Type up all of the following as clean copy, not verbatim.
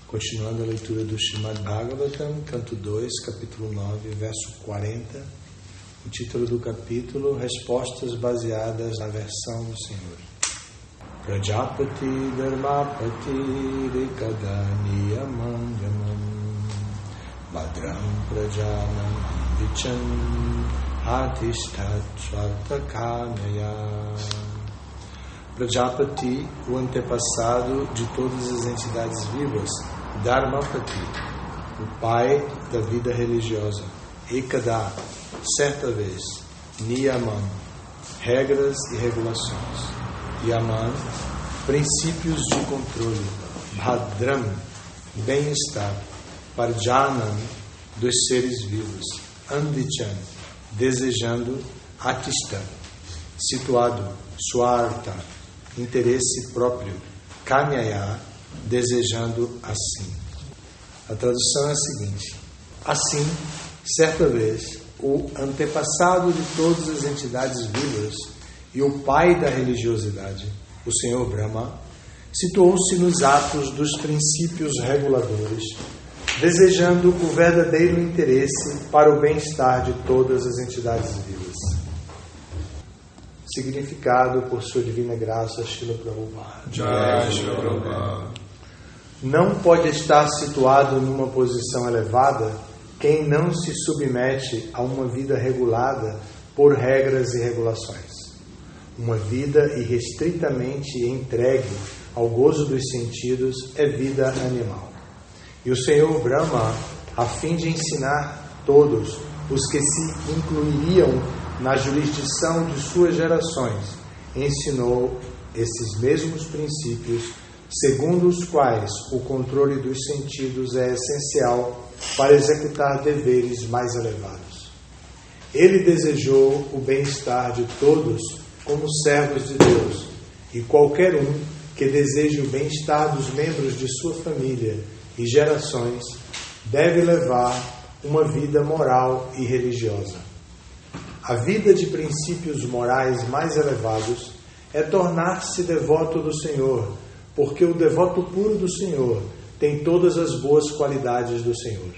Continuando a leitura do Srimad Bhagavatam, canto 2, capítulo 9, verso 40, o título do capítulo, Respostas baseadas na versão do Senhor. Prajapati Dharmapati Rikadaniyaman Yamam Bhadram Prajanam Vichan Adhishtat Svartakanaya. Prajapati, o antepassado de todas as entidades vivas, Dharmapati, o pai da vida religiosa, Ekada, certa vez, Niyamam, regras e regulações, Yaman, princípios de controle, Bhadram, bem-estar, Parjanam, dos seres vivos, Andichan, desejando, Atista, situado, Swarta, interesse próprio, Kanyaya, desejando assim. A tradução é a seguinte: assim, certa vez, o antepassado de todas as entidades vivas e o pai da religiosidade, o Senhor Brahma, situou-se nos atos dos princípios reguladores, desejando o verdadeiro interesse para o bem-estar de todas as entidades vivas. Significado por sua divina graça, Srila Prabhupada. Jai Srila Prabhupada. Não pode estar situado numa posição elevada quem não se submete a uma vida regulada por regras e regulações. Uma vida irrestritamente entregue ao gozo dos sentidos é vida animal. E o Senhor Brahma, a fim de ensinar todos os que se incluiriam na jurisdição de suas gerações, ensinou esses mesmos princípios, segundo os quais o controle dos sentidos é essencial para executar deveres mais elevados. Ele desejou o bem-estar de todos como servos de Deus, e qualquer um que deseje o bem-estar dos membros de sua família e gerações deve levar uma vida moral e religiosa. A vida de princípios morais mais elevados é tornar-se devoto do Senhor, porque o devoto puro do Senhor tem todas as boas qualidades do Senhor.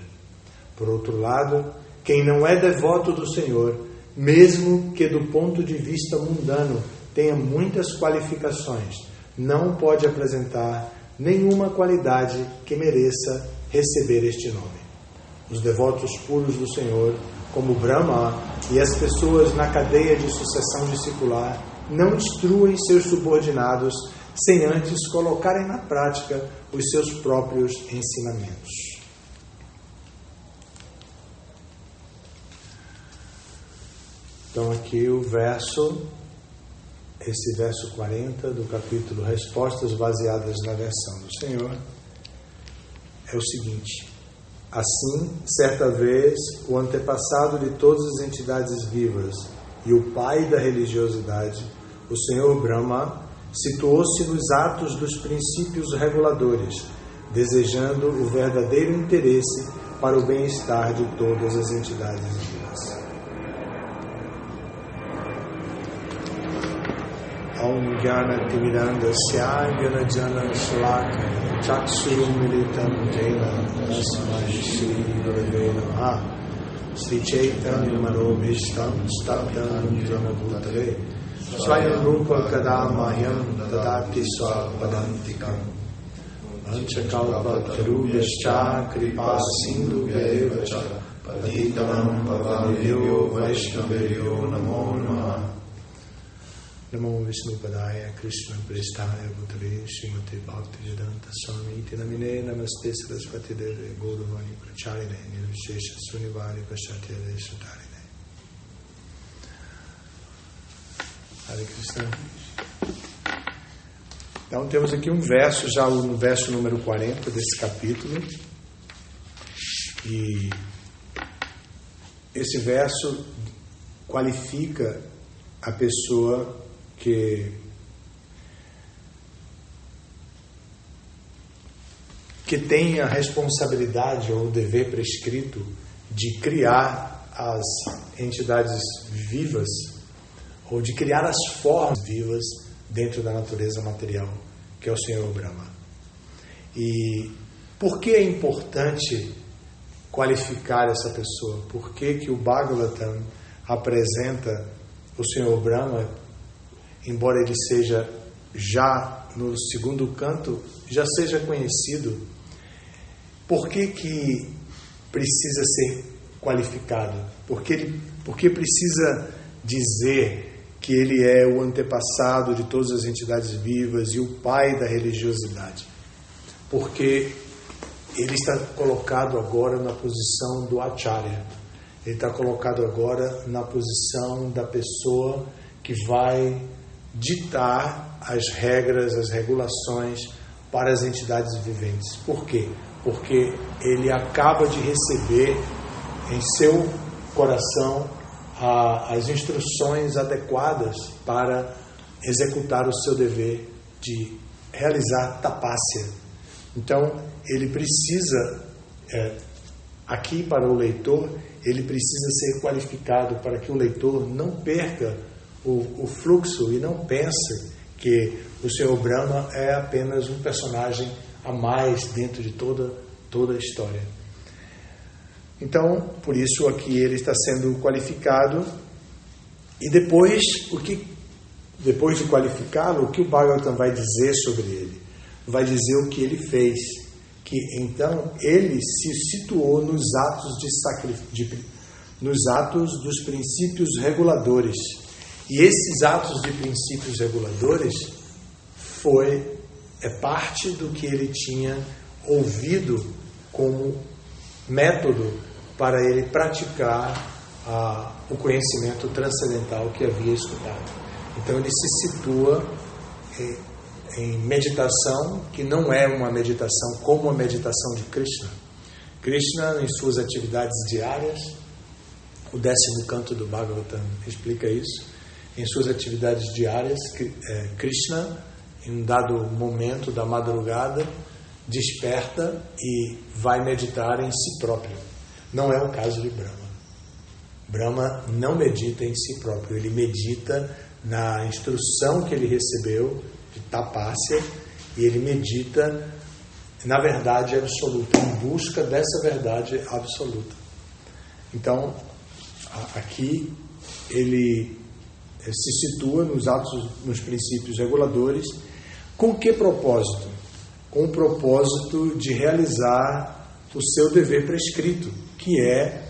Por outro lado, quem não é devoto do Senhor, mesmo que do ponto de vista mundano tenha muitas qualificações, não pode apresentar nenhuma qualidade que mereça receber este nome. Os devotos puros do Senhor, como Brahma e as pessoas na cadeia de sucessão discipular, não instruem seus subordinados sem antes colocarem na prática os seus próprios ensinamentos. Então aqui esse verso 40 do capítulo Respostas baseadas na versão do Senhor, é o seguinte: assim, certa vez, o antepassado de todas as entidades vivas e o pai da religiosidade, o Senhor Brahma, situou-se nos atos dos princípios reguladores, desejando o verdadeiro interesse para o bem-estar de todas as entidades vivas. Om Jnana Timirandasya Jnana Jana Shalakaya Chaksurum Militam Jena Tasmai Shri Gurave Namaha Sri Chaitanya Manobhishtam Staptam Jana Bhutale Swayam Rupa Kadamahyam Dadati Swapadantikam Vanchakalpa Tarubhyascha Kripa Sindhu Vyaevacha Patitanam Pavanyo Vaishnavaryo Namo Namaha Namo Vishnu Padaya Krishna Prestaya Bhutale Srimate Bhakti Vedanta Swami Iti Namine Namaste Saraswati Deve Godavani Pracharine Nirvishesha Sunivari Pashatyade Sutarine. Hare Krishna. Então temos aqui um verso, já no verso número 40 desse capítulo, e esse verso qualifica a pessoa que tem a responsabilidade ou o dever prescrito de criar as entidades vivas ou de criar as formas vivas dentro da natureza material, que é o Senhor Brahma. E Por que é importante qualificar essa pessoa? Por que o Bhagavatam apresenta o Senhor Brahma, embora ele seja já no segundo canto, já seja conhecido? Por que precisa ser qualificado? Porque precisa dizer que ele é o antepassado de todas as entidades vivas e o pai da religiosidade? Porque ele está colocado agora na posição do Acharya. Ele está colocado agora na posição da pessoa que vai ditar as regras, as regulações para as entidades viventes. Por quê? Porque ele acaba de receber em seu coração as instruções adequadas para executar o seu dever de realizar tapasya. Então, ele precisa, aqui para o leitor, ele precisa ser qualificado para que o leitor não perca o fluxo e não pense que o Senhor Brahma é apenas um personagem a mais dentro de toda a história. Então, por isso aqui ele está sendo qualificado, e depois de qualificá-lo, o que o Bhagavatam vai dizer sobre ele? Vai dizer o que ele fez, que então ele se situou nos atos dos princípios reguladores. E esses atos de princípios reguladores é parte do que ele tinha ouvido como método para ele praticar o conhecimento transcendental que havia estudado. Então ele se situa em meditação, que não é uma meditação como a meditação de Krishna. Krishna, em suas atividades diárias, o 10º canto do Bhagavatam explica isso. Em suas atividades diárias, Krishna, em um dado momento da madrugada, desperta e vai meditar em si próprio. Não é o caso de Brahma. Brahma não medita em si próprio, ele medita na instrução que ele recebeu de tapasya, e ele medita na verdade absoluta, em busca dessa verdade absoluta. Então, aqui ele se situa nos princípios reguladores. Com que propósito? Com o propósito de realizar o seu dever prescrito, que é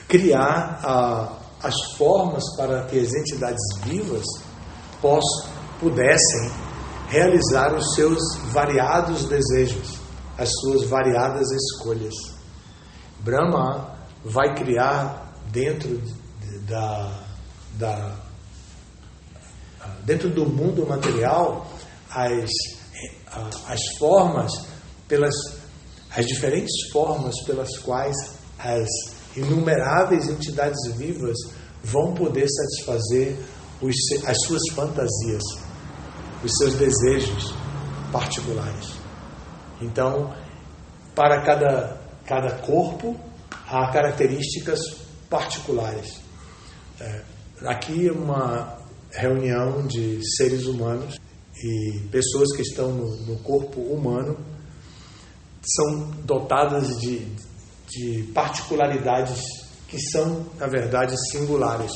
criar as formas para que as entidades vivas pudessem realizar os seus variados desejos, as suas variadas escolhas. Brahma vai criar dentro do mundo material as formas, as diferentes formas pelas quais as inumeráveis entidades vivas vão poder satisfazer as suas fantasias, os seus desejos particulares. Então, para cada corpo há características particulares. Aqui é uma reunião de seres humanos, e pessoas que estão no corpo humano são dotadas de particularidades que são, na verdade, singulares.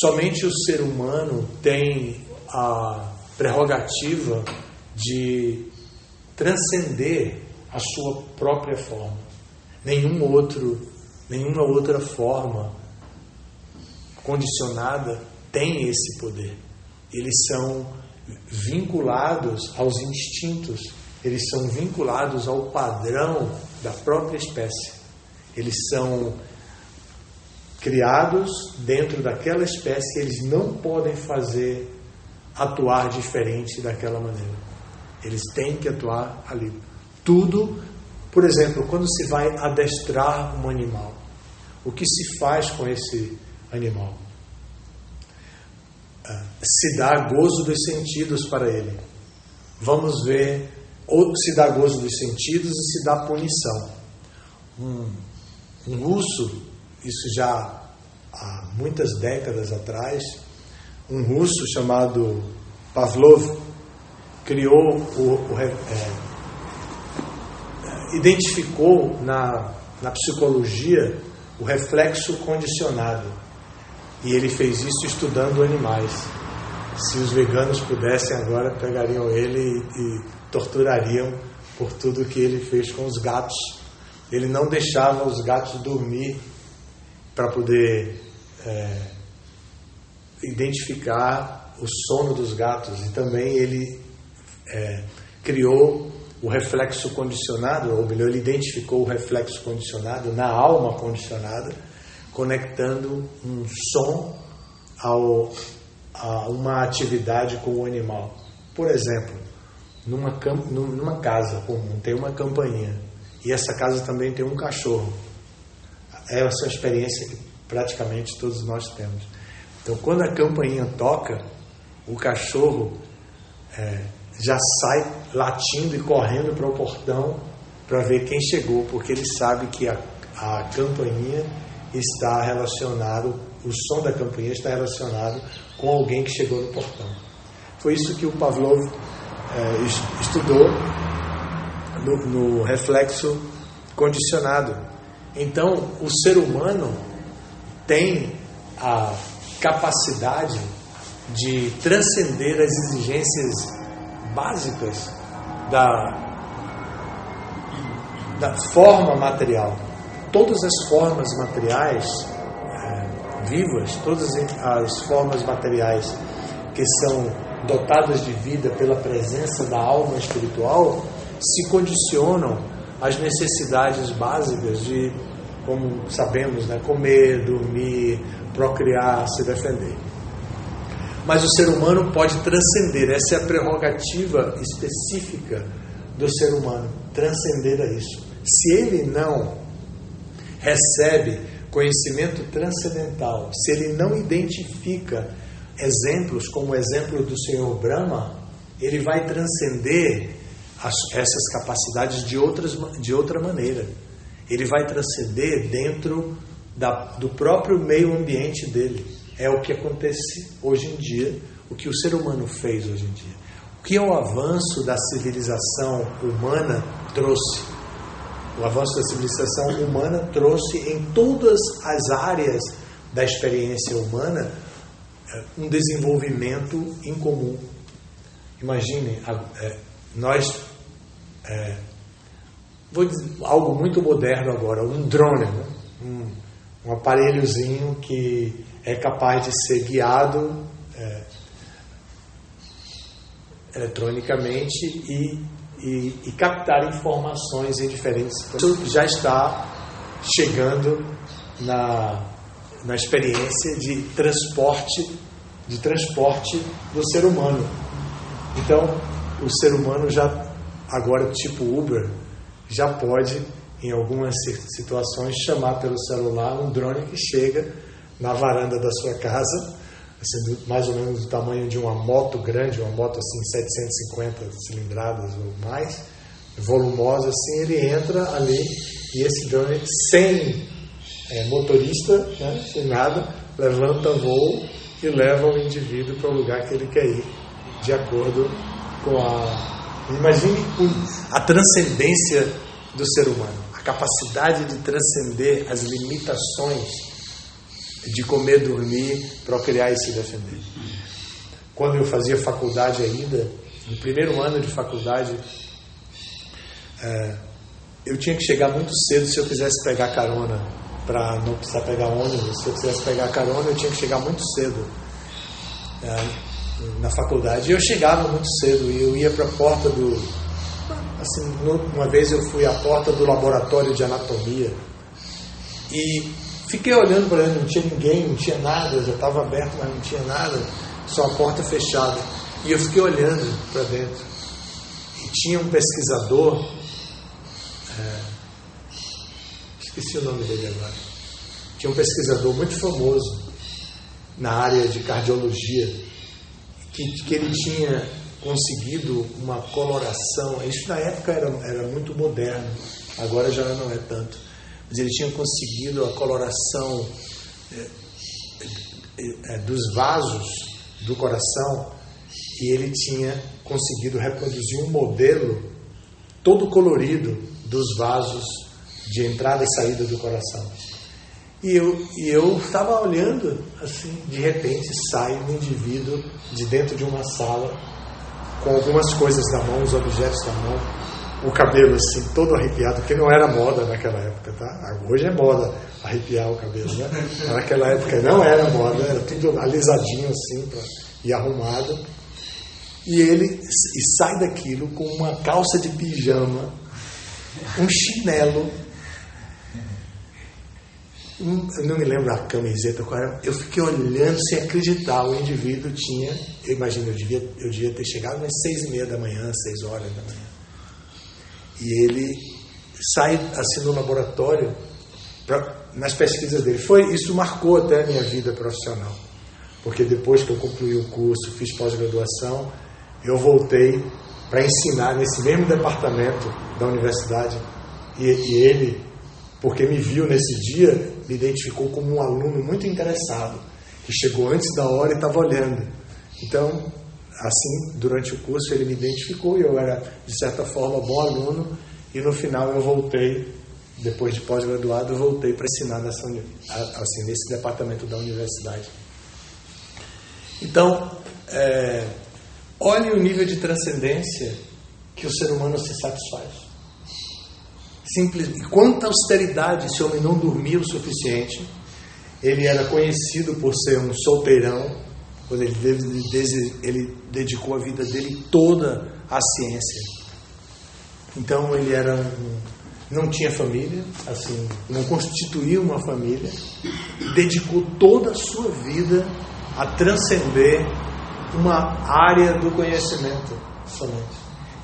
Somente o ser humano tem a prerrogativa de transcender a sua própria forma. Nenhuma outra forma condicionada tem esse poder. Eles são vinculados aos instintos, eles são vinculados ao padrão da própria espécie. Eles são criados dentro daquela espécie, eles não podem atuar diferente daquela maneira. Eles têm que atuar ali. Tudo, por exemplo, quando se vai adestrar um animal, o que se faz com esse animal? Se dá gozo dos sentidos para ele. Vamos ver, ou se dá gozo dos sentidos e se dá punição. Um russo, isso já há muitas décadas atrás, um russo chamado Pavlov criou identificou na psicologia o reflexo condicionado. E ele fez isso estudando animais. Se os veganos pudessem agora, pegariam ele e torturariam por tudo que ele fez com os gatos. Ele não deixava os gatos dormir para poder identificar o sono dos gatos. E também ele criou o reflexo condicionado, ou melhor, ele identificou o reflexo condicionado na alma condicionada, conectando um som a uma atividade com o animal. Por exemplo, numa casa comum tem uma campainha, e essa casa também tem um cachorro. Essa é a experiência que praticamente todos nós temos. Então, quando a campainha toca, o cachorro já sai latindo e correndo para o portão para ver quem chegou, porque ele sabe que a campainha está relacionado, o som da campainha está relacionado com alguém que chegou no portão. Foi isso que o Pavlov estudou no reflexo condicionado. Então, o ser humano tem a capacidade de transcender as exigências básicas da forma material. Todas as formas materiais vivas, todas as formas materiais que são dotadas de vida pela presença da alma espiritual, se condicionam às necessidades básicas de, como sabemos, comer, dormir, procriar, se defender. Mas o ser humano pode transcender, essa é a prerrogativa específica do ser humano, transcender a isso. Se ele não recebe conhecimento transcendental, se ele não identifica exemplos como o exemplo do Senhor Brahma, ele vai transcender essas capacidades de outra maneira. Ele vai transcender dentro do próprio meio ambiente dele. É o que acontece hoje em dia, o que o ser humano fez hoje em dia. O que o avanço da civilização humana trouxe? O avanço da civilização humana trouxe em todas as áreas da experiência humana um desenvolvimento em comum. Imaginem, nós... vou dizer algo muito moderno agora, um drone, um aparelhozinho que é capaz de ser guiado eletronicamente e captar informações em diferentes... Isso já está chegando na experiência de transporte do ser humano. Então, o ser humano já, agora tipo Uber, já pode, em algumas situações, chamar pelo celular um drone que chega na varanda da sua casa, assim, mais ou menos do tamanho de uma moto grande, uma moto assim 750 cilindradas ou mais, volumosa assim, ele entra ali e esse drone sem motorista, sem nada, levanta voo e leva o indivíduo para o lugar que ele quer ir, de acordo com Imagine a transcendência do ser humano, a capacidade de transcender as limitações de comer, dormir, procriar e se defender. Quando eu fazia faculdade ainda, no primeiro ano de faculdade, eu tinha que chegar muito cedo se eu quisesse pegar carona, para não precisar pegar ônibus. Se eu quisesse pegar carona, eu tinha que chegar muito cedo na faculdade. E eu chegava muito cedo e eu ia para a porta uma vez eu fui à porta do laboratório de anatomia e fiquei olhando para ele, não tinha ninguém, não tinha nada, já estava aberto, mas não tinha nada, só a porta fechada. E eu fiquei olhando para dentro. E tinha um pesquisador, esqueci o nome dele agora, tinha um pesquisador muito famoso na área de cardiologia, que ele tinha conseguido uma coloração, isso na época era muito moderno, agora já não é tanto, mas ele tinha conseguido a coloração dos vasos do coração, e ele tinha conseguido reproduzir um modelo todo colorido dos vasos de entrada e saída do coração. E eu estava olhando, assim, de repente sai um indivíduo de dentro de uma sala, com algumas coisas na mão, os objetos na mão, o cabelo assim, todo arrepiado, porque não era moda naquela época, tá? Hoje é moda arrepiar o cabelo, né? Naquela época não era moda, era tudo alisadinho assim, e arrumado. E sai daquilo com uma calça de pijama, um chinelo, eu não me lembro a camiseta qual era. Eu fiquei olhando sem acreditar. O indivíduo tinha, eu imagino, eu devia ter chegado às 6:30 da manhã, 6 horas da manhã. E ele sai assim no laboratório nas pesquisas dele. Isso marcou até a minha vida profissional, porque depois que eu concluí o curso, fiz pós-graduação, eu voltei para ensinar nesse mesmo departamento da universidade, e ele, porque me viu nesse dia, me identificou como um aluno muito interessado, que chegou antes da hora e estava olhando. Então, assim, durante o curso ele me identificou e eu era, de certa forma, bom aluno, e no final eu voltei, depois de pós-graduado, eu voltei para ensinar nesse departamento da universidade. Então, olhe o nível de transcendência que o ser humano se satisfaz. Simples. E quanta austeridade, esse homem não dormia o suficiente. Ele era conhecido por ser um solteirão, quando ele dedicou a vida dele toda à ciência. Então ele não tinha família, assim, não constituía uma família, dedicou toda a sua vida a transcender uma área do conhecimento somente.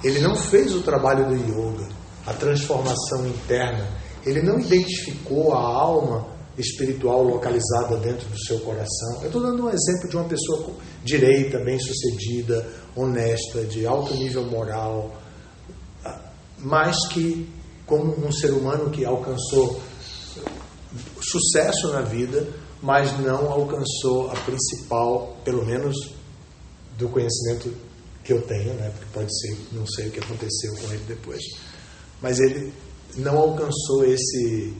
Ele não fez o trabalho do yoga, a transformação interna. Ele não identificou a alma espiritual localizada dentro do seu coração. Eu estou dando um exemplo de uma pessoa direita, bem-sucedida, honesta, de alto nível moral, mas que, como um ser humano que alcançou sucesso na vida, mas não alcançou a principal, pelo menos do conhecimento que eu tenho, né? Porque pode ser, não sei o que aconteceu com ele depois, mas ele não alcançou esse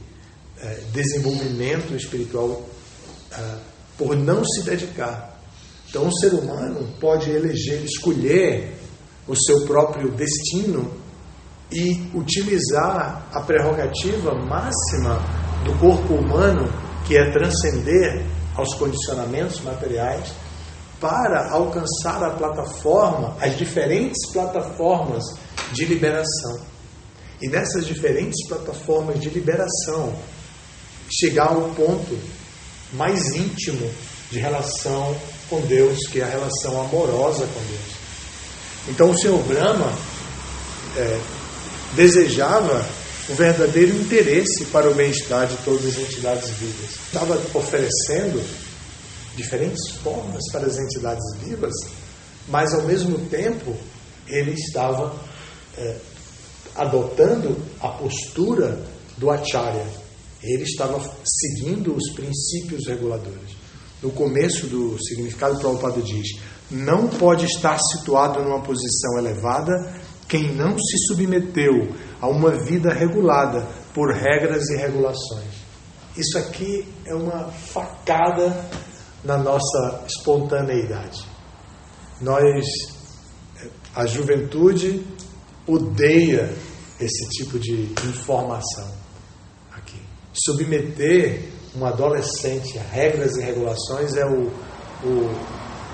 desenvolvimento espiritual por não se dedicar. Então, o ser humano pode escolher o seu próprio destino e utilizar a prerrogativa máxima do corpo humano, que é transcender aos condicionamentos materiais, para alcançar a plataforma, as diferentes plataformas de liberação. E nessas diferentes plataformas de liberação, chegar ao ponto mais íntimo de relação com Deus, que é a relação amorosa com Deus. Então o Senhor Brahma desejava um verdadeiro interesse para o bem-estar de todas as entidades vivas. Estava oferecendo diferentes formas para as entidades vivas, mas ao mesmo tempo ele estava adotando a postura do Acharya. Ele estava seguindo os princípios reguladores. No começo do significado, Prabhupada diz: não pode estar situado numa posição elevada quem não se submeteu a uma vida regulada por regras e regulações. Isso aqui é uma facada na nossa espontaneidade. A juventude odeia esse tipo de informação aqui. Submeter um adolescente a regras e regulações é o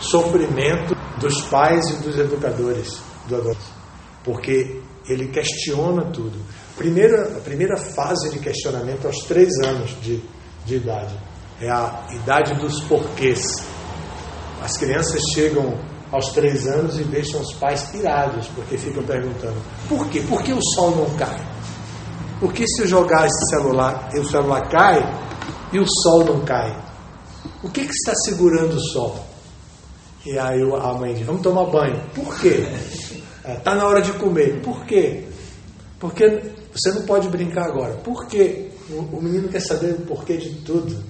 sofrimento dos pais e dos educadores do adolescente, porque ele questiona tudo. A primeira fase de questionamento aos 3 anos de idade é a idade dos porquês. As crianças chegam aos 3 anos e deixam os pais pirados, porque ficam perguntando: por quê? Por que o sol não cai? Por que se eu jogar esse celular, o celular cai e o sol não cai? O que está segurando o sol? E aí a mãe diz: vamos tomar banho. Por quê? Está na hora de comer. Por quê? Porque você não pode brincar agora. Por quê? O menino quer saber o porquê de tudo.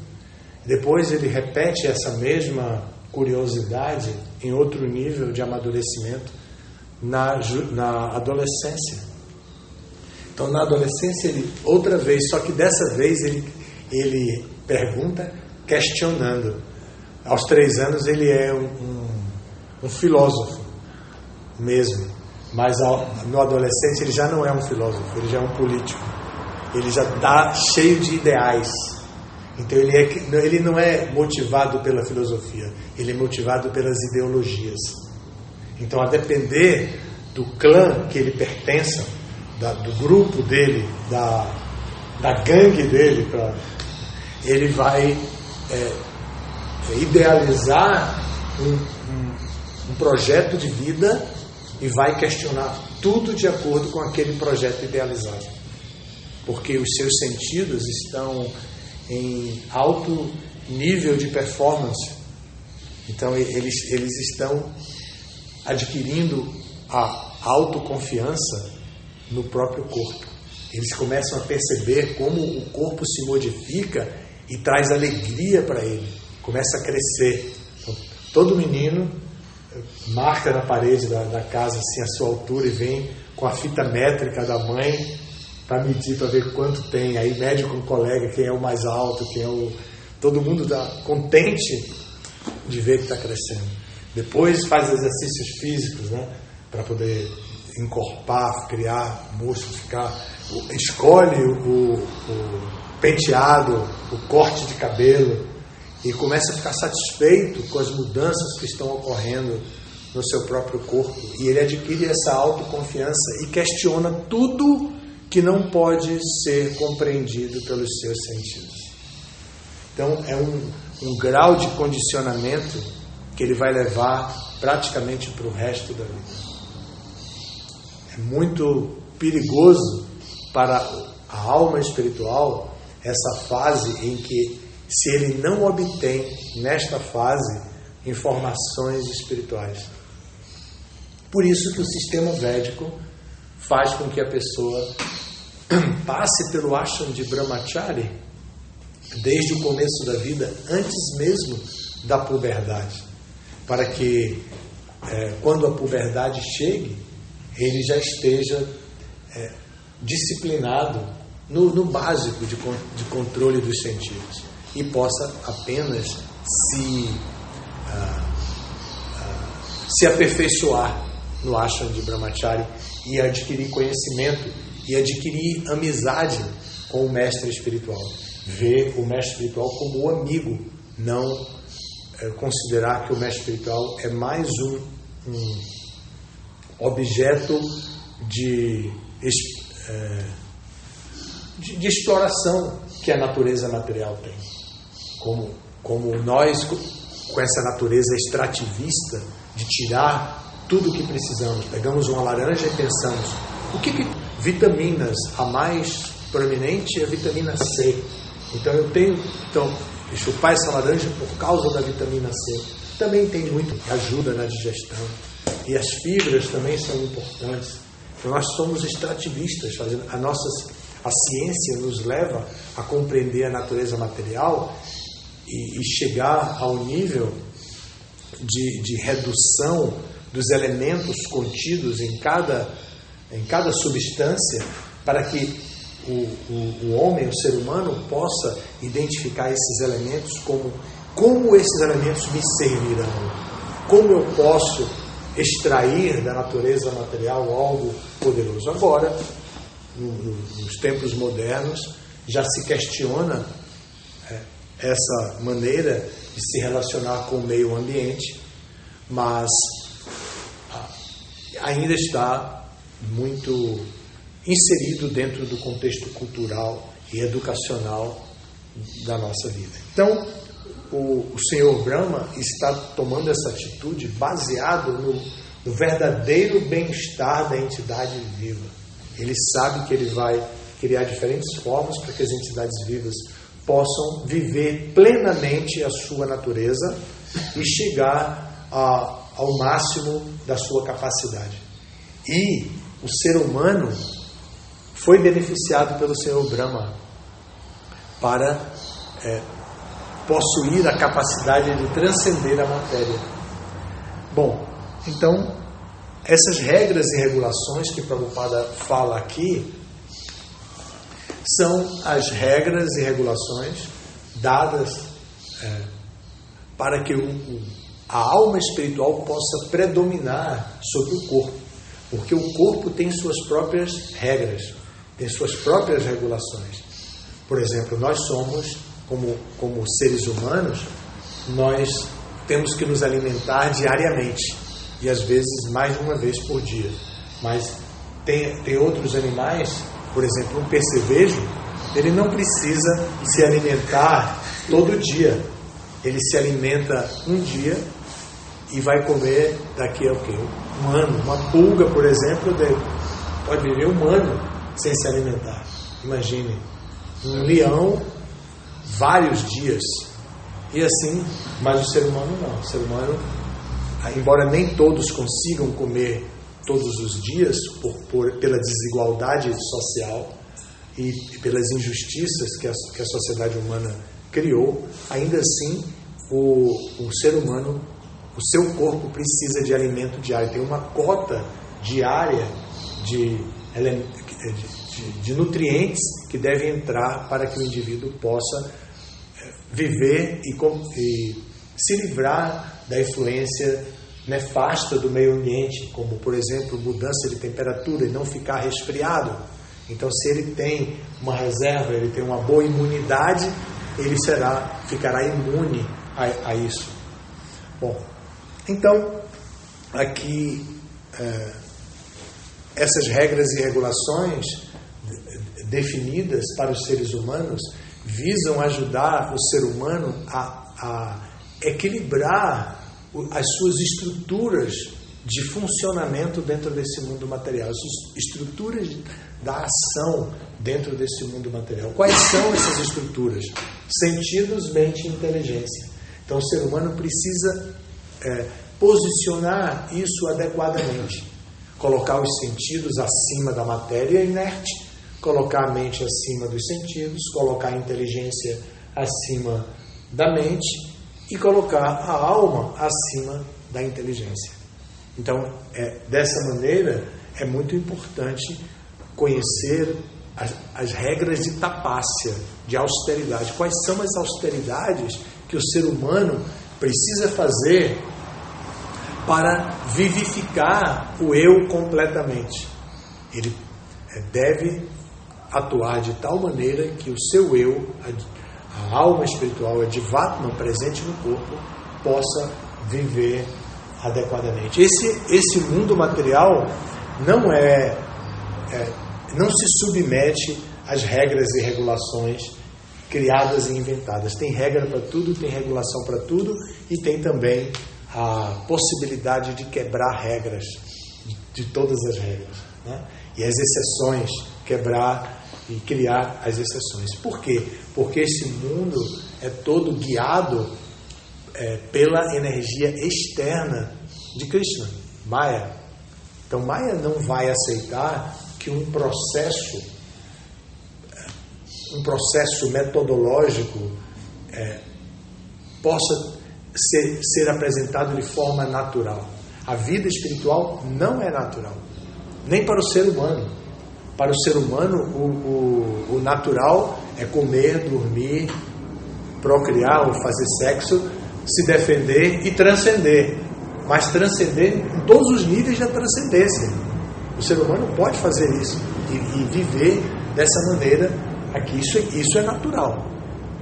Depois ele repete essa mesma curiosidade em outro nível de amadurecimento na adolescência. Então, na adolescência, ele, outra vez, só que dessa vez ele pergunta questionando. Aos 3 anos ele é um filósofo mesmo, mas no adolescente ele já não é um filósofo, ele já é um político. Ele já está cheio de ideais. Então ele não é motivado pela filosofia, ele é motivado pelas ideologias. Então, a depender do clã que ele pertença, do grupo dele, da gangue dele, ele vai idealizar um projeto de vida e vai questionar tudo de acordo com aquele projeto idealizado. Porque os seus sentidos estão em alto nível de performance. Então, eles estão adquirindo a autoconfiança no próprio corpo. Eles começam a perceber como o corpo se modifica e traz alegria para ele. Começa a crescer. Então, todo menino marca na parede da casa assim, a sua altura e vem com a fita métrica da mãe para medir, para ver quanto tem. Aí mede com o colega quem é o mais alto, quem é o... Todo mundo está contente de ver que está crescendo. Depois faz exercícios físicos, né, para poder encorpar, criar músculo, escolhe o penteado, o corte de cabelo e começa a ficar satisfeito com as mudanças que estão ocorrendo no seu próprio corpo. E ele adquire essa autoconfiança e questiona tudo que não pode ser compreendido pelos seus sentidos. Então, é um grau de condicionamento que ele vai levar praticamente para o resto da vida. É muito perigoso para a alma espiritual essa fase em que, se ele não obtém, nesta fase, informações espirituais. Por isso que o sistema védico faz com que a pessoa passe pelo ashram de Brahmachari desde o começo da vida, antes mesmo da puberdade, para que quando a puberdade chegue, ele já esteja disciplinado no básico de controle dos sentidos e possa apenas se aperfeiçoar no ashram de Brahmachari e adquirir conhecimento e adquirir amizade com o mestre espiritual. Ver o mestre espiritual como o amigo, não considerar que o mestre espiritual é mais um objeto de exploração que a natureza material tem. Como nós, com essa natureza extrativista de tirar tudo o que precisamos, pegamos uma laranja e pensamos, vitaminas, a mais proeminente é a vitamina C. Então eu tenho que chupar essa laranja por causa da vitamina C. Também tem muito que ajuda na digestão. E as fibras também são importantes. Então nós somos extrativistas, a ciência nos leva a compreender a natureza material e chegar ao nível de redução dos elementos contidos em cada substância, para que o homem, o ser humano, possa identificar esses elementos como esses elementos me servirão, como eu posso extrair da natureza material algo poderoso. Agora, nos tempos modernos, já se questiona essa maneira de se relacionar com o meio ambiente, mas ainda está muito inserido dentro do contexto cultural e educacional da nossa vida. Então, o Senhor Brahma está tomando essa atitude baseado no verdadeiro bem-estar da entidade viva. Ele sabe que ele vai criar diferentes formas para que as entidades vivas possam viver plenamente a sua natureza e chegar ao máximo da sua capacidade. E o ser humano foi beneficiado pelo Senhor Brahma para possuir a capacidade de transcender a matéria. Bom, então, essas regras e regulações que Prabhupada fala aqui são as regras e regulações dadas para que a alma espiritual possa predominar sobre o corpo, porque o corpo tem suas próprias regras, tem suas próprias regulações. Por exemplo, nós somos, como seres humanos, nós temos que nos alimentar diariamente, e às vezes mais de uma vez por dia. Mas tem outros animais, por exemplo, um percevejo, ele não precisa se alimentar todo dia. Ele se alimenta um dia e vai comer daqui a um ano. Uma pulga, por exemplo, pode viver um ano sem se alimentar. Imagine, um leão, vários dias. E assim, mas o ser humano não. O ser humano, embora nem todos consigam comer todos os dias, pela desigualdade social e pelas injustiças que a sociedade humana criou, ainda assim o ser humano, o seu corpo precisa de alimento diário, tem uma cota diária de nutrientes que devem entrar para que o indivíduo possa viver e se livrar da influência nefasta do meio ambiente, como por exemplo mudança de temperatura e não ficar resfriado. Então, se ele tem uma reserva, ele tem uma boa imunidade, ele ficará imune a isso. Bom, então aqui essas regras e regulações definidas para os seres humanos visam ajudar o ser humano a equilibrar as suas estruturas de funcionamento dentro desse mundo material, as estruturas da ação dentro desse mundo material. Quais são essas estruturas? Sentidos, mente e inteligência. Então o ser humano precisa posicionar isso adequadamente, colocar os sentidos acima da matéria inerte, colocar a mente acima dos sentidos, colocar a inteligência acima da mente e colocar a alma acima da inteligência. Então, dessa maneira, é muito importante conhecer as regras de tapácia, de austeridade. Quais são as austeridades que o ser humano precisa fazer para vivificar o eu completamente? Ele deve atuar de tal maneira que o seu eu, a alma espiritual, a Jivatma presente no corpo, possa viver adequadamente. Esse mundo material não se submete às regras e regulações criadas e inventadas. Tem regra para tudo, tem regulação para tudo e tem também a possibilidade de quebrar regras, de todas as regras, né? E as exceções, quebrar e criar as exceções. Por quê? Porque esse mundo é todo guiado pela energia externa de Krishna, Maya. Então Maya não vai aceitar que um processo metodológico possa ser apresentado de forma natural. A vida espiritual não é natural, nem para o ser humano. Para o ser humano, o natural é comer, dormir, procriar ou fazer sexo, se defender e transcender. Mas transcender em todos os níveis da transcendência. O ser humano pode fazer isso e viver dessa maneira aqui. Isso é natural.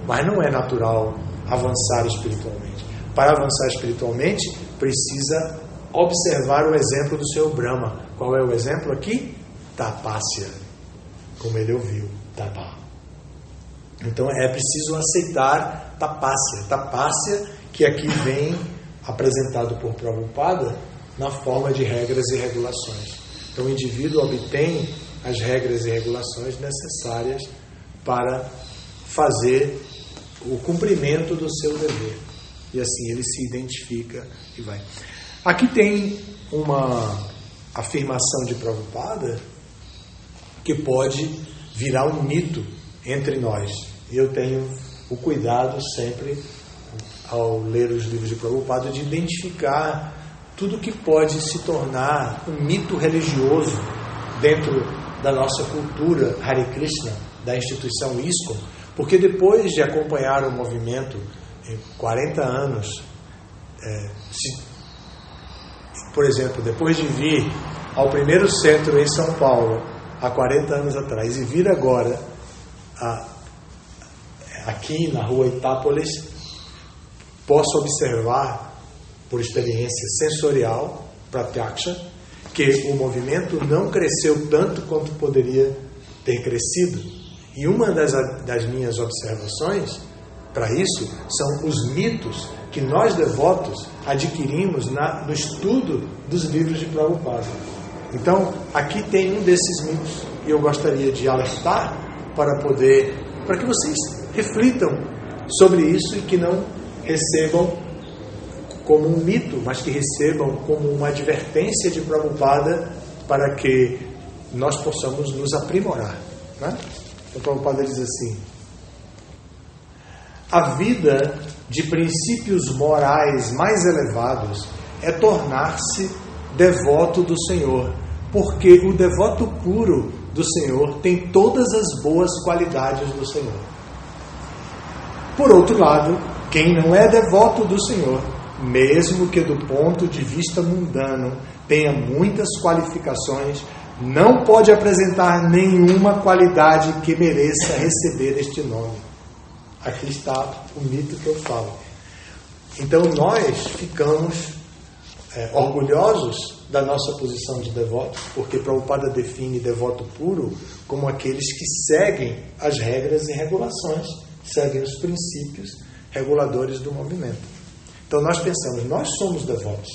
Mas não é natural avançar espiritualmente. Para avançar espiritualmente, precisa observar o exemplo do seu Brahma. Qual é o exemplo aqui? Tapácia, como ele ouviu, tapá. Então é preciso aceitar tapácia que aqui vem apresentado por Prabhupada na forma de regras e regulações. Então o indivíduo obtém as regras e regulações necessárias para fazer o cumprimento do seu dever. E assim ele se identifica e vai. Aqui tem uma afirmação de Prabhupada que pode virar um mito entre nós. E eu tenho o cuidado sempre, ao ler os livros de Prabhupada, de identificar tudo que pode se tornar um mito religioso dentro da nossa cultura Hare Krishna da instituição ISKCON, porque depois de acompanhar o movimento em 40 anos, por exemplo, depois de vir ao primeiro centro em São Paulo, há 40 anos atrás, e vir agora aqui na rua Itápolis, posso observar, por experiência sensorial, pratyaksha, que o movimento não cresceu tanto quanto poderia ter crescido. E uma das minhas observações para isso são os mitos que nós devotos adquirimos no estudo dos livros de Prabhupada. Então, aqui tem um desses mitos e eu gostaria de alertar para que vocês reflitam sobre isso e que não recebam como um mito, mas que recebam como uma advertência de Prabhupada para que nós possamos nos aprimorar, né? Então, Prabhupada diz assim: a vida de princípios morais mais elevados é tornar-se devoto do Senhor, porque o devoto puro do Senhor tem todas as boas qualidades do Senhor. Por outro lado, quem não é devoto do Senhor, mesmo que do ponto de vista mundano tenha muitas qualificações, não pode apresentar nenhuma qualidade que mereça receber este nome. Aqui está o mito que eu falo. Então nós ficamos orgulhosos da nossa posição de devoto, porque Prabhupada define devoto puro como aqueles que seguem as regras e regulações, seguem os princípios reguladores do movimento. Então nós pensamos, nós somos devotos,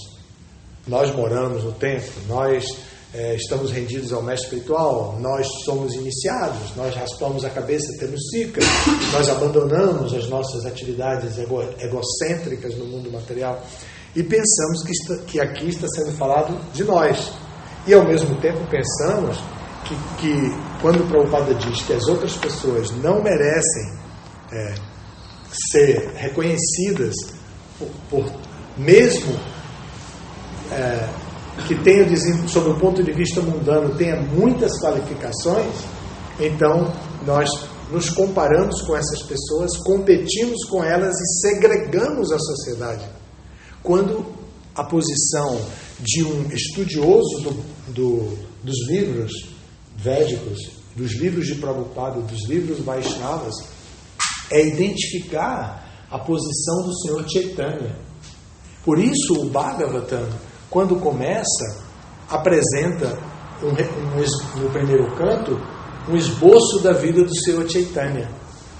nós moramos no templo, nós estamos rendidos ao mestre espiritual, nós somos iniciados, nós raspamos a cabeça, temos sica, nós abandonamos as nossas atividades egocêntricas no mundo material e pensamos que aqui está sendo falado de nós. E ao mesmo tempo pensamos que quando o Prabhupada diz que as outras pessoas não merecem ser reconhecidas por mesmo que tenha, sob o ponto de vista mundano, tenha muitas qualificações, então nós nos comparamos com essas pessoas, competimos com elas e segregamos a sociedade. Quando a posição de um estudioso dos livros védicos, dos livros de Prabhupada, dos livros Vaishnavas, é identificar a posição do Senhor Chaitanya. Por isso o Bhagavatam, quando começa, apresenta no primeiro canto um esboço da vida do Senhor Chaitanya,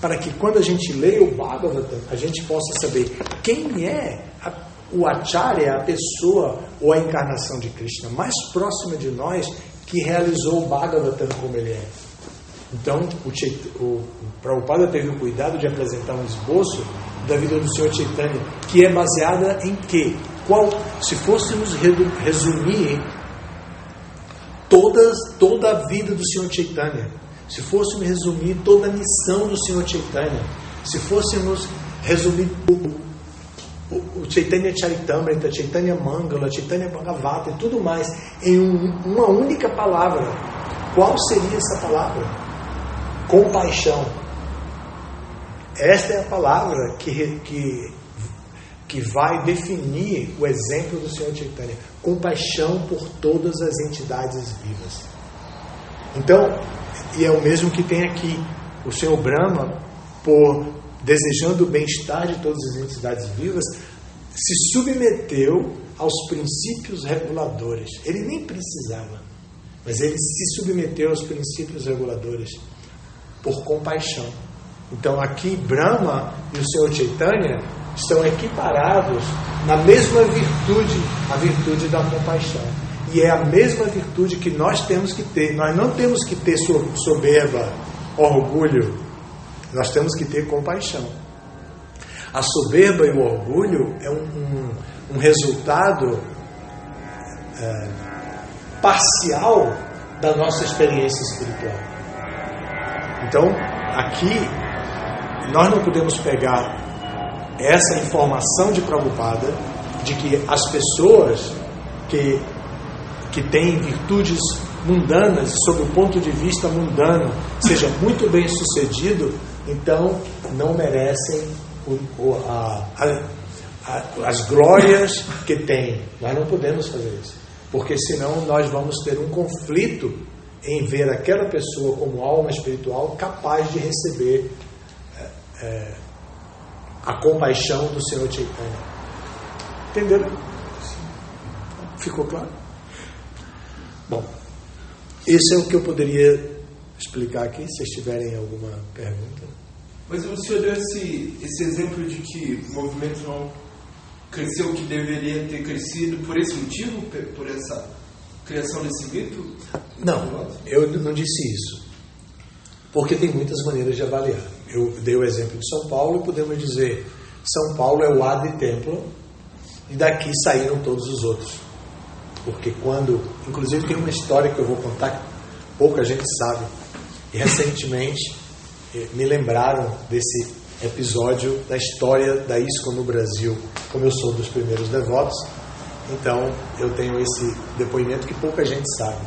para que quando a gente leia o Bhagavatam, a gente possa saber quem é o Acharya, a pessoa ou a encarnação de Krishna mais próxima de nós que realizou o Bhagavatam como ele é. Então, o Prabhupada teve o cuidado de apresentar um esboço da vida do Senhor Chaitanya, que é baseada em quê? Se fôssemos resumir toda a vida do Senhor Chaitanya, se fôssemos resumir toda a missão do Senhor Chaitanya, se fôssemos resumir o Chaitanya Charitamrita, Chaitanya Mangala, Chaitanya Bhagavata e tudo mais em uma única palavra, qual seria essa palavra? Compaixão. Esta é a palavra que vai definir o exemplo do Senhor Chaitanya. Compaixão por todas as entidades vivas. Então, e é o mesmo que tem aqui. O Senhor Brahma, desejando o bem-estar de todas as entidades vivas, se submeteu aos princípios reguladores. Ele nem precisava, mas ele se submeteu aos princípios reguladores por compaixão. Então aqui Brahma e o Senhor Chaitanya estão equiparados na mesma virtude, a virtude da compaixão. E é a mesma virtude que nós temos que ter. Nós não temos que ter soberba, orgulho. Nós temos que ter compaixão. A soberba e o orgulho é um resultado parcial da nossa experiência espiritual. Então, aqui, nós não podemos pegar essa informação de Prabhupada, de que as pessoas que têm virtudes mundanas, e sob o ponto de vista mundano, seja muito bem sucedido, então não merecem as glórias que tem. Nós não podemos fazer isso, porque senão nós vamos ter um conflito em ver aquela pessoa como alma espiritual capaz de receber a compaixão do Senhor Chaitanya. Entenderam? Ficou claro? Bom, esse é o que eu poderia explicar aqui, se vocês tiverem alguma pergunta. Mas o senhor deu esse exemplo de que o movimento não cresceu o que deveria ter crescido por esse motivo, por essa criação desse mito? Não, eu não disse isso, porque tem muitas maneiras de avaliar. Eu dei o exemplo de São Paulo e podemos dizer, São Paulo é o Adi Templo e daqui saíram todos os outros. Porque quando, inclusive tem uma história que eu vou contar que pouca gente sabe, e recentemente me lembraram desse episódio da história da ISKCON no Brasil. Como eu sou dos primeiros devotos, então eu tenho esse depoimento que pouca gente sabe.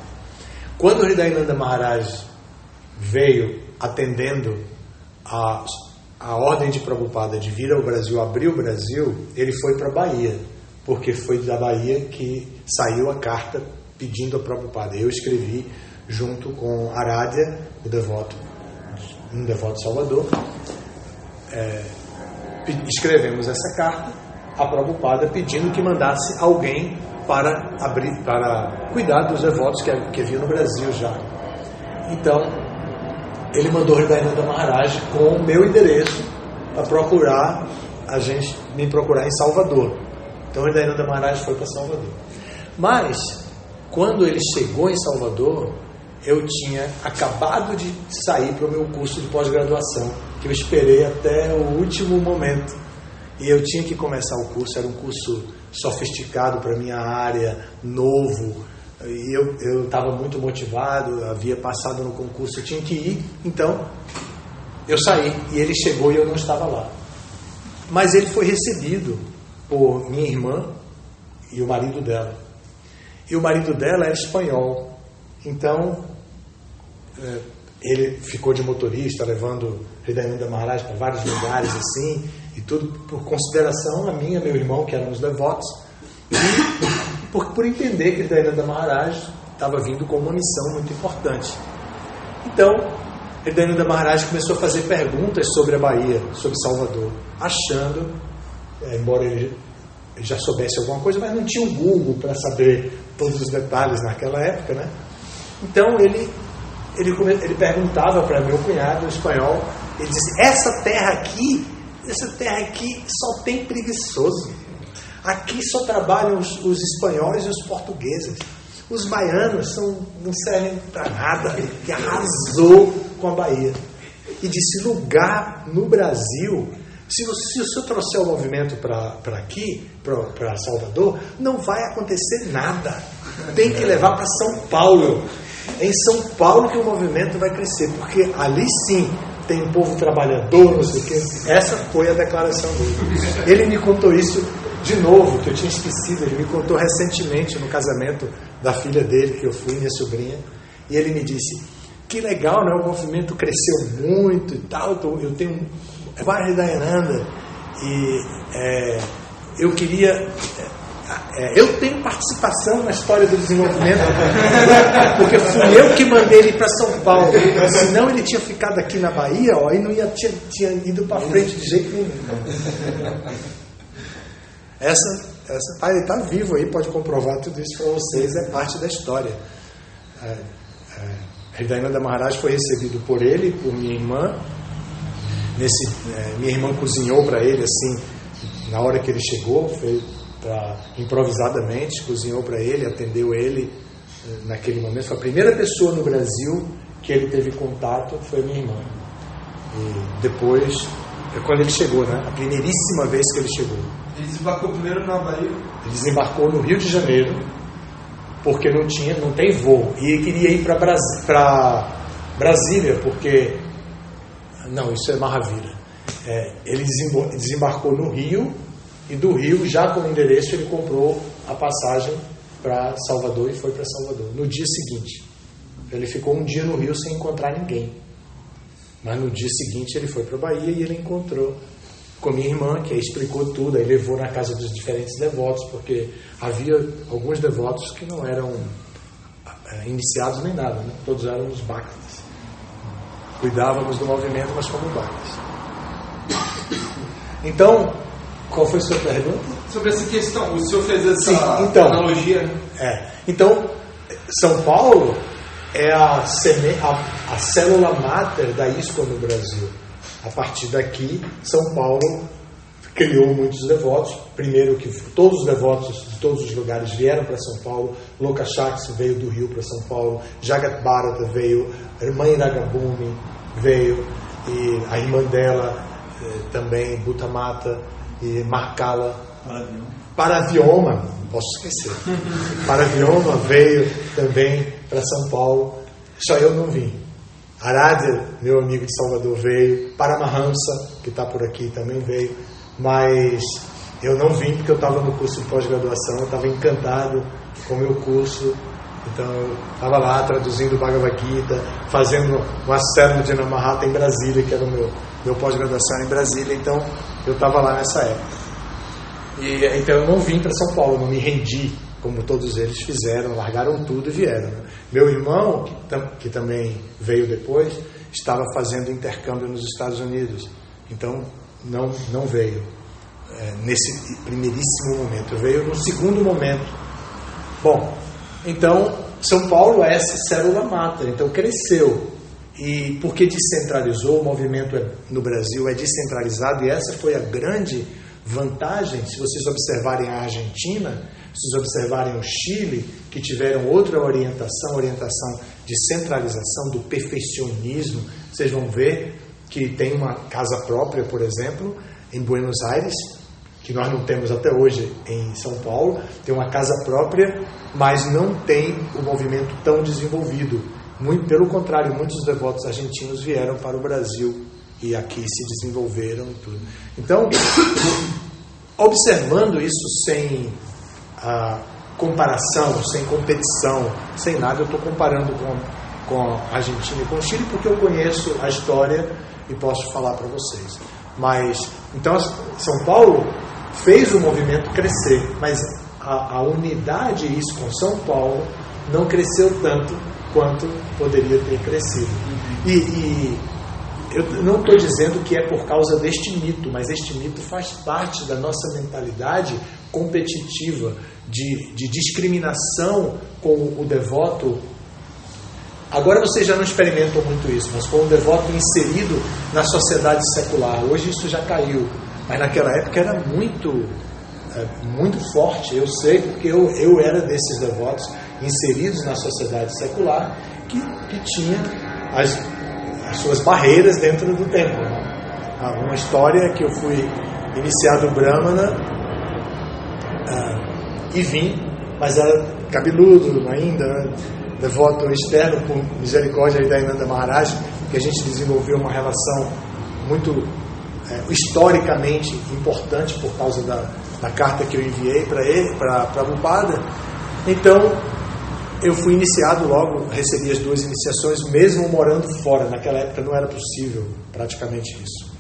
Quando o Hridayananda Maharaj veio atendendo a ordem de Prabhupada de vir ao Brasil, abrir o Brasil, ele foi para a Bahia, porque foi da Bahia que saiu a carta pedindo a Prabhupada. Eu escrevi junto com Arádia, um devoto de Salvador, escrevemos essa carta a Prabhupada pedindo que mandasse alguém para cuidar dos devotos que haviam no Brasil já. Então, ele mandou o Hridayananda Maharaj com o meu endereço para me procurar em Salvador. Então, o Hridayananda Maharaj foi para Salvador. Mas, quando ele chegou em Salvador, eu tinha acabado de sair para o meu curso de pós-graduação, que eu esperei até o último momento. E eu tinha que começar o curso, era um curso sofisticado para a minha área, novo, e eu estava muito motivado, havia passado no concurso, eu tinha que ir, então eu saí, e ele chegou e eu não estava lá. Mas ele foi recebido por minha irmã e o marido dela. E o marido dela era espanhol, então ele ficou de motorista, levando Hridayananda Maharaj para vários lugares assim, e tudo por consideração a mim e meu irmão, que éramos devotos, e por entender que Hridayananda Maharaj estava vindo com uma missão muito importante. Então, Hridayananda Maharaj começou a fazer perguntas sobre a Bahia, sobre Salvador, achando, embora ele já soubesse alguma coisa, mas não tinha um Google para saber todos os detalhes naquela época, né? Então ele perguntava para meu cunhado, um espanhol, ele disse: essa terra aqui só tem preguiçoso. Aqui só trabalham os espanhóis e os portugueses. Os baianos não servem para nada. Que arrasou com a Bahia. E disse: lugar no Brasil, se o senhor trouxer o movimento para aqui, para Salvador, não vai acontecer nada. Tem que levar para São Paulo. É em São Paulo que o movimento vai crescer, porque ali sim tem um povo trabalhador, não sei o quê. Essa foi a declaração dele. Ele me contou isso de novo, que eu tinha esquecido. Ele me contou recentemente no casamento da filha dele, que eu fui, minha sobrinha, e ele me disse: que legal, né? O movimento cresceu muito e tal. Eu tenho vários Hridayananda e eu queria... eu tenho participação na história do desenvolvimento, porque fui eu que mandei ele para São Paulo. Senão ele tinha ficado aqui na Bahia, e não tinha ido para frente de jeito nenhum. Ele está vivo aí, pode comprovar tudo isso para vocês, é parte da história. Hridayananda Maharaj foi recebido por ele, por minha irmã. Minha irmã cozinhou para ele assim, na hora que ele chegou, improvisadamente, cozinhou para ele, atendeu ele naquele momento. Foi a primeira pessoa no Brasil que ele teve contato, foi a minha irmã. E depois, quando ele chegou, né? A primeiríssima vez que ele chegou. Ele desembarcou primeiro na Bahia? Ele desembarcou no Rio de Janeiro, porque não tem voo. E ele queria ir para Brasília, porque... Não, isso é Mahavira. Ele desembarcou no Rio, e do Rio, já com o endereço, ele comprou a passagem para Salvador e foi para Salvador, no dia seguinte. Ele ficou um dia no Rio sem encontrar ninguém. Mas no dia seguinte ele foi para a Bahia e ele encontrou com a minha irmã, que aí explicou tudo, aí levou na casa dos diferentes devotos, porque havia alguns devotos que não eram iniciados nem nada, né? Todos éramos bhaktas. Cuidávamos do movimento, mas como bhaktas. Então, qual foi a sua pergunta? Sobre essa questão, o senhor fez essa analogia, né? Então, São Paulo é a célula máter da ISKCON no Brasil. A partir daqui, São Paulo criou muitos devotos. Primeiro que todos os devotos de todos os lugares vieram para São Paulo. Lokashakti veio do Rio para São Paulo. Jagat Bharata veio. A irmã Iragabhumi veio. E a irmã dela também, Bhutamata e Markala. Paravyoma, posso esquecer. Paravyoma veio também para São Paulo. Só eu não vim. Aradhya, meu amigo de Salvador, veio. Paramahamsa, que está por aqui, também veio. Mas eu não vim porque eu estava no curso de pós-graduação, eu estava encantado com o meu curso. Então eu estava lá traduzindo o Bhagavad Gita, fazendo um Asserno de Namahata em Brasília, que era o meu pós-graduação em Brasília. Então eu estava lá nessa época. E então eu não vim para São Paulo, não me rendi, como todos eles fizeram, largaram tudo e vieram. Meu irmão, que também veio depois, estava fazendo intercâmbio nos Estados Unidos, então não veio nesse primeiríssimo momento, veio no segundo momento. Bom, então São Paulo é essa célula máter, então cresceu. E porque descentralizou, o movimento no Brasil é descentralizado, e essa foi a grande vantagem. Se vocês observarem a Argentina, se vocês observarem o Chile, que tiveram outra orientação de centralização, do perfeccionismo, vocês vão ver que tem uma casa própria, por exemplo, em Buenos Aires, que nós não temos até hoje em São Paulo, tem uma casa própria, mas não tem o movimento tão desenvolvido. Muito pelo contrário, muitos devotos argentinos vieram para o Brasil e aqui se desenvolveram e tudo. Então, observando isso sem comparação, sem competição, sem nada, eu estou comparando com a Argentina e com o Chile porque eu conheço a história e posso falar para vocês. Mas, então, São Paulo fez o movimento crescer, mas a unidade ISKCON São Paulo não cresceu tanto quanto poderia ter crescido. E eu não estou dizendo que é por causa deste mito, mas este mito faz parte da nossa mentalidade competitiva, de discriminação com o devoto. Agora vocês já não experimentam muito isso, mas com o devoto inserido na sociedade secular. Hoje isso já caiu, mas naquela época era muito forte. Eu sei porque eu era desses devotos inseridos na sociedade secular que tinha as suas barreiras dentro do templo. Uma história que eu fui iniciado Brahmana e vim, mas era cabeludo ainda, né? Devoto externo, por misericórdia da Inanda Maharaj, que a gente desenvolveu uma relação muito historicamente importante por causa da carta que eu enviei para ele, para Prabhupada. Então eu fui iniciado logo, recebi as 2 iniciações, mesmo morando fora. Naquela época não era possível praticamente isso.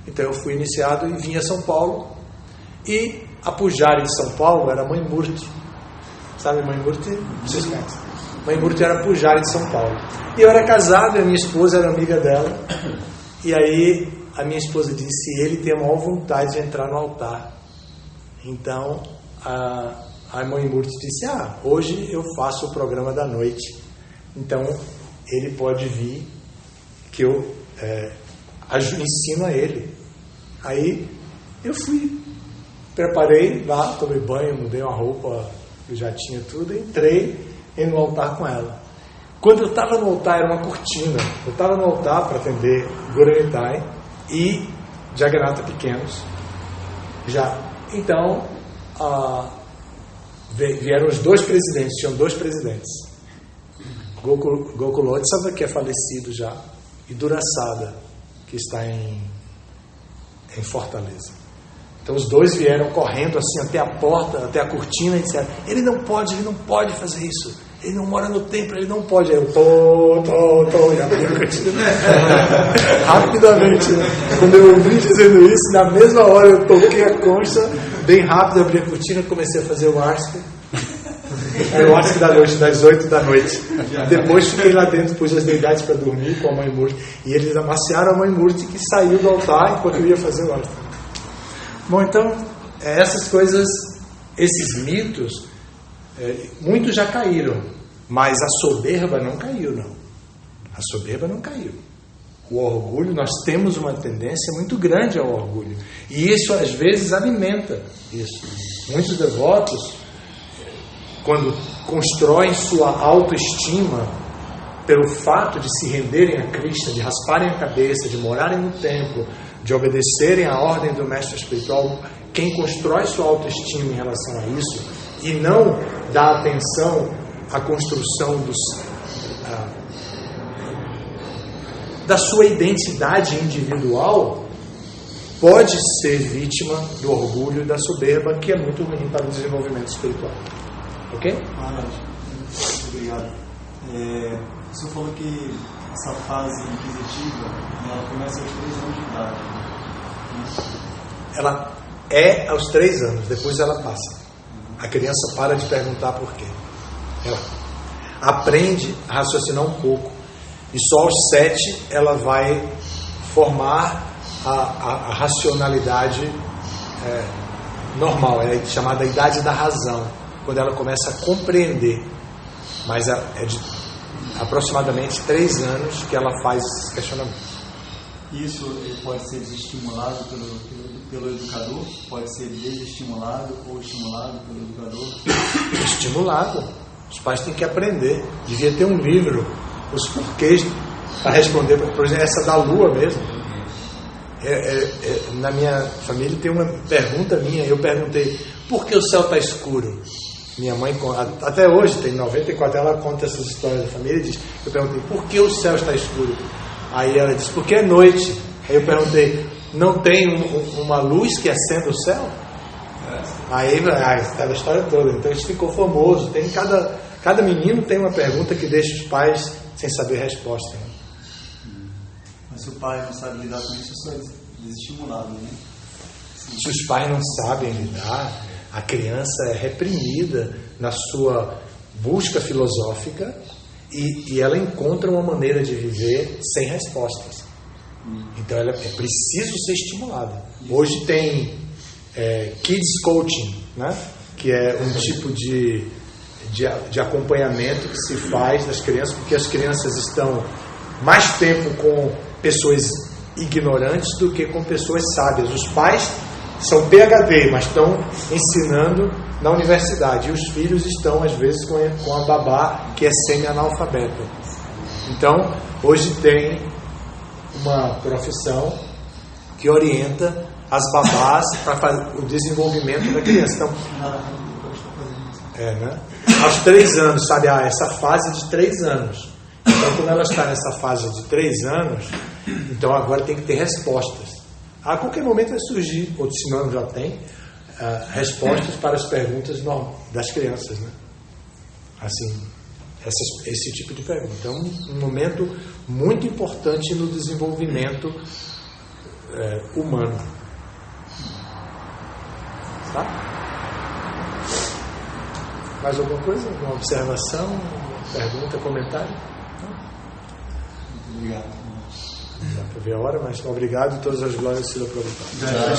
Então eu fui iniciado e vim a São Paulo. E a Pujari de São Paulo era Mãe Murti. Sabe Mãe Murti? Vocês conhecem? Mãe Murti era Pujari de São Paulo. E eu era casado e a minha esposa era amiga dela. E aí a minha esposa disse: ele tem a maior vontade de entrar no altar. Então a Mãe Murti disse: hoje eu faço o programa da noite, então ele pode vir, que eu ensino a ele. Aí eu fui, preparei lá, tomei banho, mudei uma roupa, eu já tinha tudo, entrei no altar com ela. Quando eu estava no altar, era uma cortina, eu estava no altar para atender Gaura-Nitai e Jagannatha pequenos. Então vieram os 2 presidentes, tinham 2 presidentes, Gokulotsava, que é falecido já, e Durasada, que está em Fortaleza. Então os 2 vieram correndo assim até a porta, até a cortina, e disseram: ele não pode fazer isso. ele não mora no templo, ele não pode. Aí eu tô, e abri a cortina. Rapidamente, né? Quando eu ouvi dizendo isso, na mesma hora eu toquei a concha, bem rápido, abri a cortina, comecei a fazer o ARSC. Era o ARSC da noite, das 8 da noite. Depois fiquei lá dentro, pus as deidades para dormir com a mãe Murti. E eles amaciaram a mãe Murti, que saiu do altar enquanto eu ia fazer o ARSC. Bom, então, essas coisas, esses mitos, muitos já caíram, mas a soberba não caiu, não. A soberba não caiu. O orgulho, nós temos uma tendência muito grande ao orgulho. E isso, às vezes, alimenta isso. Muitos devotos, quando constroem sua autoestima pelo fato de se renderem a Krishna, de rasparem a cabeça, de morarem no templo, de obedecerem à ordem do mestre espiritual, quem constrói sua autoestima em relação a isso e não dá atenção à construção da sua identidade individual, pode ser vítima do orgulho e da soberba, que é muito ruim para o desenvolvimento espiritual. Ok? Obrigado. O senhor falou que essa fase inquisitiva, ela começa aos 3 anos de idade. Ela é aos 3 anos, depois ela passa. A criança para de perguntar por quê. Ela aprende a raciocinar um pouco. E só aos 7 ela vai formar a racionalidade normal, é chamada idade da razão, quando ela começa a compreender. Mas é de aproximadamente 3 anos que ela faz esses questionamentos. Isso pode ser desestimulado pelo educador? Pode ser desestimulado ou estimulado pelo educador? Estimulado. Os pais têm que aprender. Devia ter um livro, os porquês, para responder. Por exemplo, essa da lua mesmo. Na minha família tem uma pergunta minha. Eu perguntei, por que o céu está escuro? Minha mãe, até hoje, tem 94, ela conta essas histórias da família e diz, eu perguntei, por que o céu está escuro? Aí ela disse, porque é noite. Aí eu perguntei, não tem uma luz que acenda o céu? Aí, a história toda. Então isso ficou famoso. Tem cada menino tem uma pergunta que deixa os pais sem saber a resposta. Mas se o pai não sabe lidar com isso, é só desestimulado, né? Se os pais não sabem lidar, a criança é reprimida na sua busca filosófica e ela encontra uma maneira de viver sem respostas. Então ela é preciso ser estimulada. Hoje tem Kids Coaching, né? Que é um tipo de acompanhamento que se faz das crianças, porque as crianças estão mais tempo com pessoas ignorantes do que com pessoas sábias. Os pais são PhD, mas estão ensinando na universidade. E os filhos estão, às vezes, com a babá que é semi-analfabeta. Então, hoje tem uma profissão que orienta as babás para o desenvolvimento da criança. Então, né? Aos 3 anos, sabe? Essa fase de 3 anos. Então, quando ela está nessa fase de 3 anos, então agora tem que ter respostas. A qualquer momento vai surgir, ou se não já tem, respostas para as perguntas das crianças, né? Assim, esse tipo de pergunta. É um momento muito importante no desenvolvimento humano. Tá? Mais alguma coisa? Uma observação? Uma pergunta, comentário? Muito obrigado. Dá para ver a hora, mas obrigado e todas as glórias Srila Prabhupada.